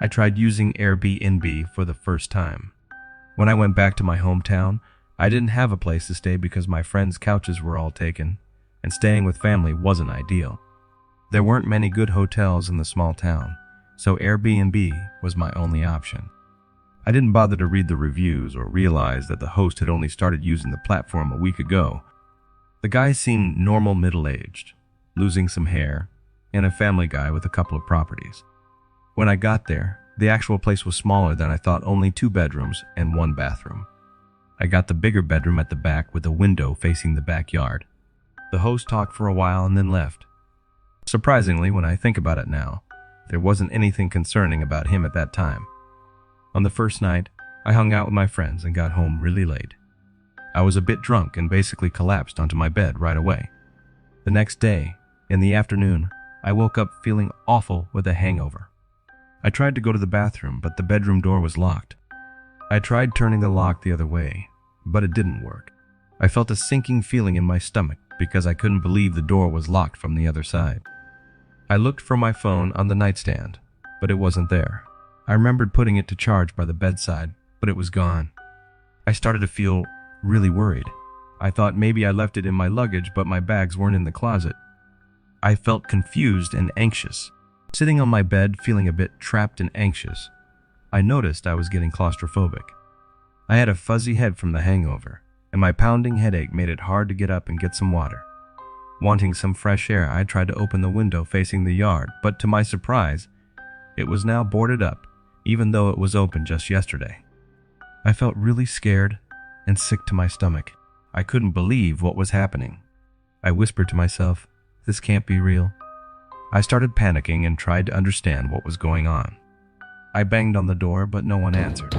I tried using Airbnb for the first time. When I went back to my hometown, I didn't have a place to stay because my friends' couches were all taken, and staying with family wasn't ideal. There weren't many good hotels in the small town, so Airbnb was my only option. I didn't bother to read the reviews or realize that the host had only started using the platform a week ago. The guy seemed normal middle-aged, losing some hair, and a family guy with a couple of properties. When I got there, the actual place was smaller than I thought, only 2 bedrooms and 1 bathroom. I got the bigger bedroom at the back with a window facing the backyard. The host talked for a while and then left. Surprisingly, when I think about it now, there wasn't anything concerning about him at that time. On the first night, I hung out with my friends and got home really late. I was a bit drunk and basically collapsed onto my bed right away. The next day, in the afternoon, I woke up feeling awful with a hangover. I tried to go to the bathroom, but the bedroom door was locked. I tried turning the lock the other way, but it didn't work. I felt a sinking feeling in my stomach because I couldn't believe the door was locked from the other side. I looked for my phone on the nightstand, but it wasn't there. I remembered putting it to charge by the bedside, but it was gone. I started to feel really worried. I thought maybe I left it in my luggage, but my bags weren't in the closet. I felt confused and anxious. Sitting on my bed, feeling a bit trapped and anxious, I noticed I was getting claustrophobic. I had a fuzzy head from the hangover, and my pounding headache made it hard to get up and get some water. Wanting some fresh air, I tried to open the window facing the yard, but to my surprise, it was now boarded up, even though it was open just yesterday. I felt really scared and sick to my stomach. I couldn't believe what was happening. I whispered to myself, "This can't be real." I started panicking and tried to understand what was going on. I banged on the door, but no one answered.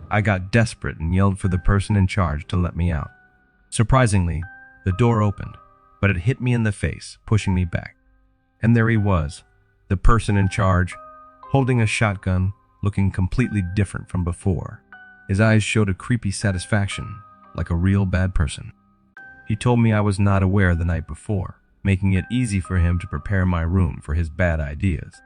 I got desperate and yelled for the person in charge to let me out. Surprisingly, the door opened, but it hit me in the face, pushing me back. And there he was, the person in charge, holding a shotgun, looking completely different from before. His eyes showed a creepy satisfaction, like a real bad person. He told me I was not aware the night before, making it easy for him to prepare my room for his bad ideas.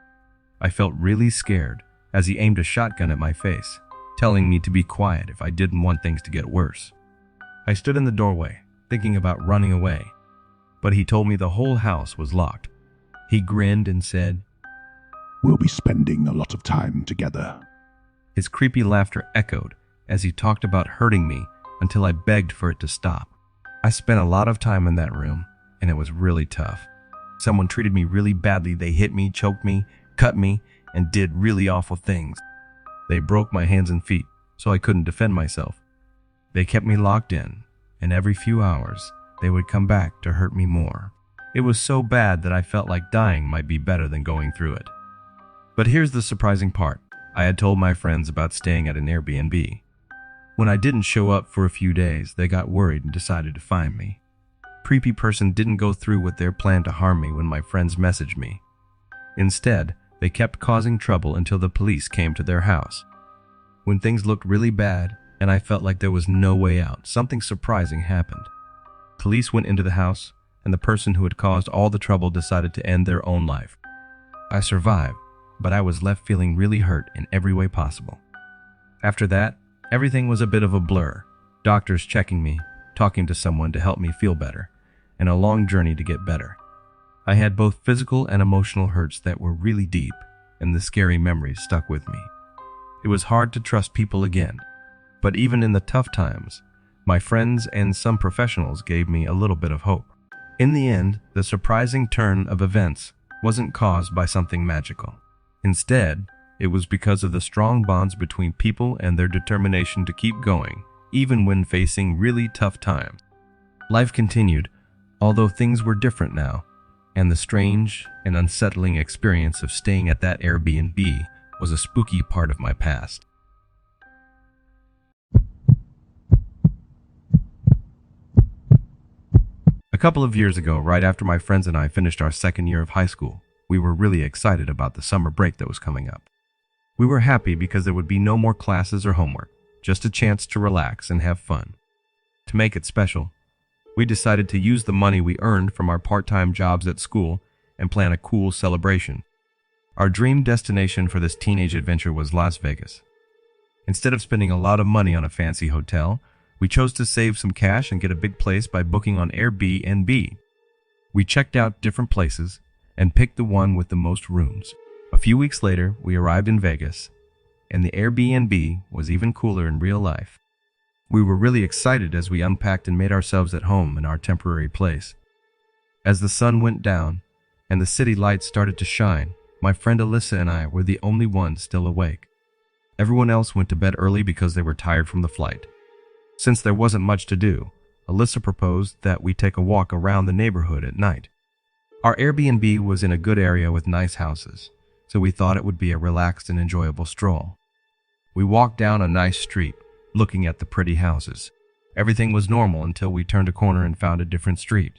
I felt really scared as he aimed a shotgun at my face, telling me to be quiet if I didn't want things to get worse. I stood in the doorway, thinking about running away, but he told me the whole house was locked. He grinned and said, "We'll be spending a lot of time together." His creepy laughter echoed as he talked about hurting me until I begged for it to stop. I spent a lot of time in that room, and it was really tough. Someone treated me really badly. They hit me, choked me, cut me, and did really awful things. They broke my hands and feet, so I couldn't defend myself. They kept me locked in, and every few hours, they would come back to hurt me more. It was so bad that I felt like dying might be better than going through it. But here's the surprising part. I had told my friends about staying at an Airbnb. When I didn't show up for a few days, they got worried and decided to find me. Creepy person didn't go through with their plan to harm me when my friends messaged me. Instead, they kept causing trouble until the police came to their house. When things looked really bad and I felt like there was no way out, something surprising happened. Police went into the house, and the person who had caused all the trouble decided to end their own life. I survived, but I was left feeling really hurt in every way possible. After that, everything was a bit of a blur. Doctors checking me, talking to someone to help me feel better, and a long journey to get better. I had both physical and emotional hurts that were really deep, and the scary memories stuck with me. It was hard to trust people again, but even in the tough times, my friends and some professionals gave me a little bit of hope. In the end, the surprising turn of events wasn't caused by something magical. Instead, it was because of the strong bonds between people and their determination to keep going, even when facing really tough times. Life continued, although things were different now, and the strange and unsettling experience of staying at that Airbnb was a spooky part of my past. A couple of years ago, right after my friends and I finished our second year of high school, we were really excited about the summer break that was coming up. We were happy because there would be no more classes or homework, just a chance to relax and have fun. To make it special, we decided to use the money we earned from our part-time jobs at school and plan a cool celebration. Our dream destination for this teenage adventure was Las Vegas. Instead of spending a lot of money on a fancy hotel, we chose to save some cash and get a big place by booking on Airbnb. We checked out different places and picked the one with the most rooms. A few weeks later, we arrived in Vegas, and the Airbnb was even cooler in real life. We were really excited as we unpacked and made ourselves at home in our temporary place. As the sun went down and the city lights started to shine, my friend Alyssa and I were the only ones still awake. Everyone else went to bed early because they were tired from the flight. Since there wasn't much to do, Alyssa proposed that we take a walk around the neighborhood at night. Our Airbnb was in a good area with nice houses, so we thought it would be a relaxed and enjoyable stroll. We walked down a nice street, looking at the pretty houses. Everything was normal until we turned a corner and found a different street.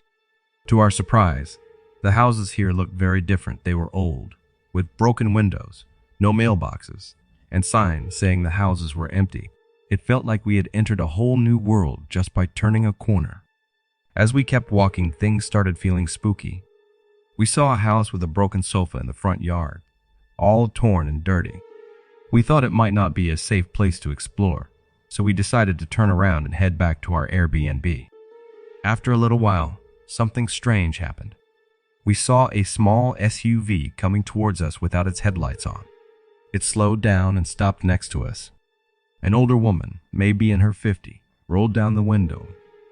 To our surprise, the houses here looked very different. They were old, with broken windows, no mailboxes, and signs saying the houses were empty. It felt like we had entered a whole new world just by turning a corner. As we kept walking, things started feeling spooky. We saw a house with a broken sofa in the front yard, all torn and dirty. We thought it might not be a safe place to explore, so we decided to turn around and head back to our Airbnb. After a little while, something strange happened. We saw a small SUV coming towards us without its headlights on. It slowed down and stopped next to us. An older woman, maybe in her 50s, rolled down the window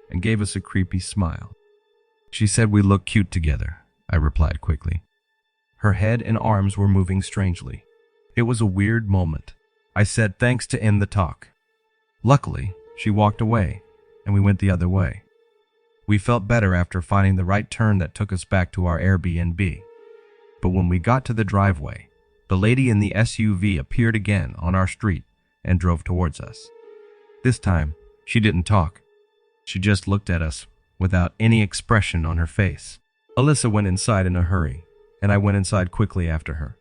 and gave us a creepy smile. She said we looked cute together, I replied quickly. Her head and arms were moving strangely. It was a weird moment. I said thanks to end the talk. Luckily, she walked away, and we went the other way. We felt better after finding the right turn that took us back to our Airbnb. But when we got to the driveway, the lady in the SUV appeared again on our street and drove towards us. This time, she didn't talk. She just looked at us without any expression on her face. Alyssa went inside in a hurry, and I went inside quickly after her.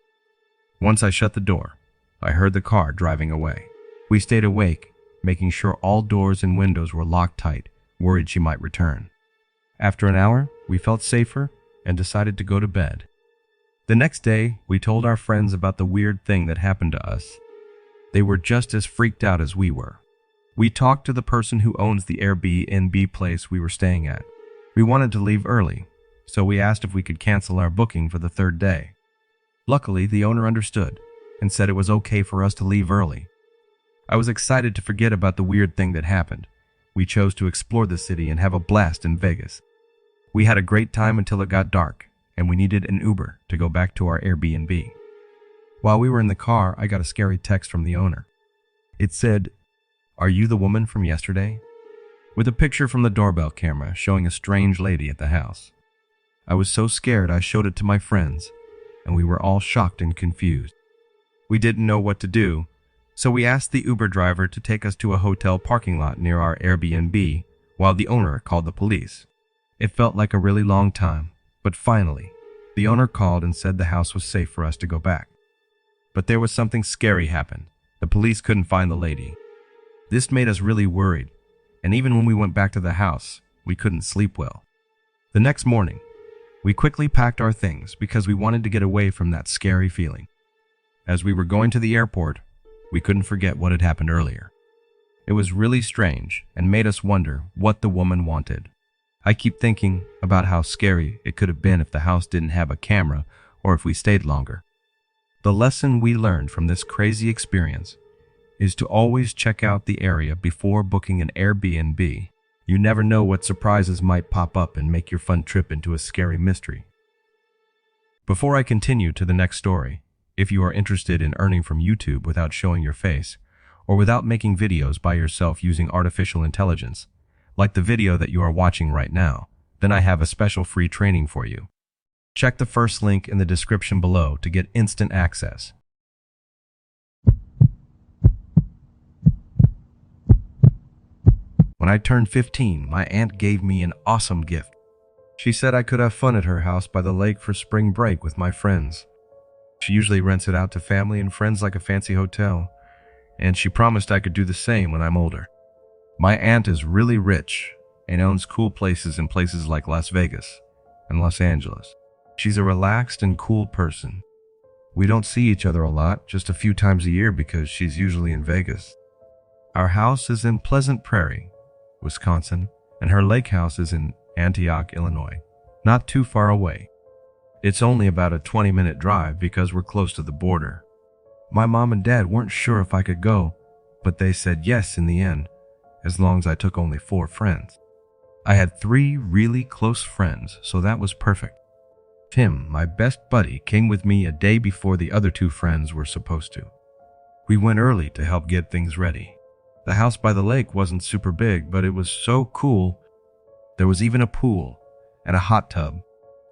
Once I shut the door, I heard the car driving away. We stayed awake, making sure all doors and windows were locked tight, worried she might return. After an hour, we felt safer and decided to go to bed. The next day, we told our friends about the weird thing that happened to us. They were just as freaked out as we were. We talked to the person who owns the Airbnb place we were staying at. We wanted to leave early, so we asked if we could cancel our booking for the third day. Luckily, the owner understood and said it was okay for us to leave early. I was excited to forget about the weird thing that happened. We chose to explore the city and have a blast in Vegas. We had a great time until it got dark, and we needed an Uber to go back to our Airbnb. While we were in the car, I got a scary text from the owner. It said, "Are you the woman from yesterday?" with a picture from the doorbell camera showing a strange lady at the house. I was so scared I showed it to my friends, and we were all shocked and confused. We didn't know what to do, so we asked the Uber driver to take us to a hotel parking lot near our Airbnb while the owner called the police. It felt like a really long time, but finally, the owner called and said the house was safe for us to go back. But there was something scary happened. The police couldn't find the lady. This made us really worried, and even when we went back to the house, we couldn't sleep well. The next morning, we quickly packed our things because we wanted to get away from that scary feeling. As we were going to the airport, we couldn't forget what had happened earlier. It was really strange and made us wonder what the woman wanted. I keep thinking about how scary it could have been if the house didn't have a camera or if we stayed longer. The lesson we learned from this crazy experience is to always check out the area before booking an Airbnb. You never know what surprises might pop up and make your fun trip into a scary mystery. Before I continue to the next story, if you are interested in earning from YouTube without showing your face, or without making videos by yourself using artificial intelligence, like the video that you are watching right now, then I have a special free training for you. Check the first link in the description below to get instant access. When I turned 15, my aunt gave me an awesome gift. She said I could have fun at her house by the lake for spring break with my friends. She usually rents it out to family and friends like a fancy hotel, and she promised I could do the same when I'm older. My aunt is really rich and owns cool places in places like Las Vegas and Los Angeles. She's a relaxed and cool person. We don't see each other a lot, just a few times a year because she's usually in Vegas. Our house is in Pleasant Prairie, Wisconsin, and her lake house is in Antioch, Illinois, not too far away. It's only about a 20-minute drive because we're close to the border. My mom and dad weren't sure if I could go, but they said yes in the end, as long as I took only 4 friends. I had 3 really close friends, so that was perfect. Tim, my best buddy, came with me a day before the other 2 friends were supposed to. We went early to help get things ready. The house by the lake wasn't super big, but it was so cool. There was even a pool and a hot tub.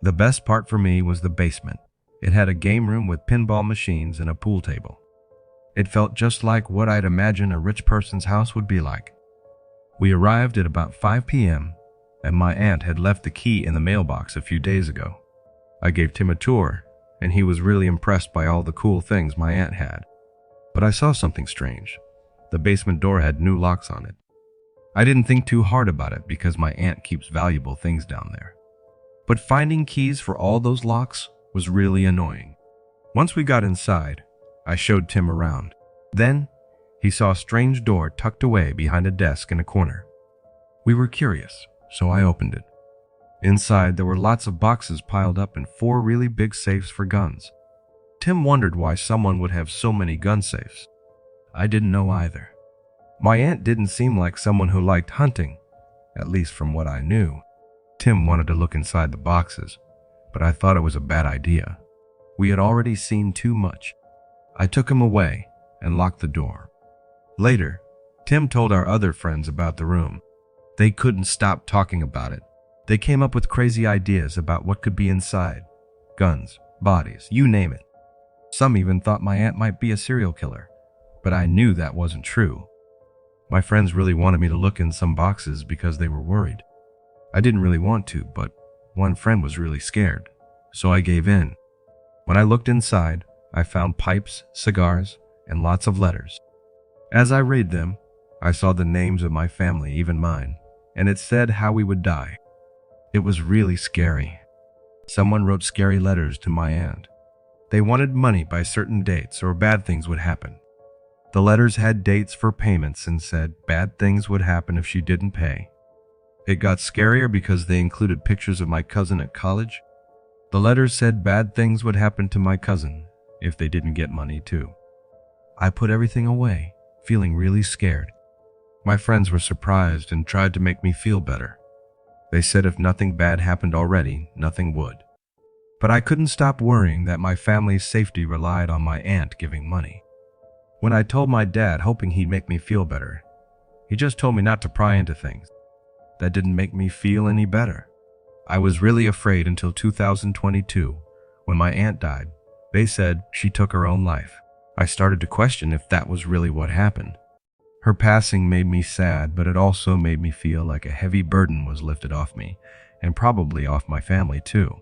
The best part for me was the basement. It had a game room with pinball machines and a pool table. It felt just like what I'd imagine a rich person's house would be like. We arrived at about 5 p.m., and my aunt had left the key in the mailbox a few days ago. I gave Tim a tour, and he was really impressed by all the cool things my aunt had. But I saw something strange. The basement door had new locks on it. I didn't think too hard about it because my aunt keeps valuable things down there. But finding keys for all those locks was really annoying. Once we got inside, I showed Tim around. Then, he saw a strange door tucked away behind a desk in a corner. We were curious, so I opened it. Inside, there were lots of boxes piled up in 4 really big safes for guns. Tim wondered why someone would have so many gun safes. I didn't know either. My aunt didn't seem like someone who liked hunting, at least from what I knew. Tim wanted to look inside the boxes, but I thought it was a bad idea. We had already seen too much. I took him away and locked the door. Later, Tim told our other friends about the room. They couldn't stop talking about it. They came up with crazy ideas about what could be inside. Guns, bodies, you name it. Some even thought my aunt might be a serial killer, but I knew that wasn't true. My friends really wanted me to look in some boxes because they were worried. I didn't really want to, but one friend was really scared, so I gave in. When I looked inside, I found pipes, cigars, and lots of letters. As I read them, I saw the names of my family, even mine, and it said how we would die. It was really scary. Someone wrote scary letters to my aunt. They wanted money by certain dates or bad things would happen. The letters had dates for payments and said bad things would happen if she didn't pay. It got scarier because they included pictures of my cousin at college. The letters said bad things would happen to my cousin if they didn't get money too. I put everything away, feeling really scared. My friends were surprised and tried to make me feel better. They said if nothing bad happened already, nothing would. But I couldn't stop worrying that my family's safety relied on my aunt giving money. When I told my dad, hoping he'd make me feel better, he just told me not to pry into things. That didn't make me feel any better. I was really afraid until 2022, when my aunt died. They said she took her own life. I started to question if that was really what happened. Her passing made me sad, but it also made me feel like a heavy burden was lifted off me, and probably off my family too.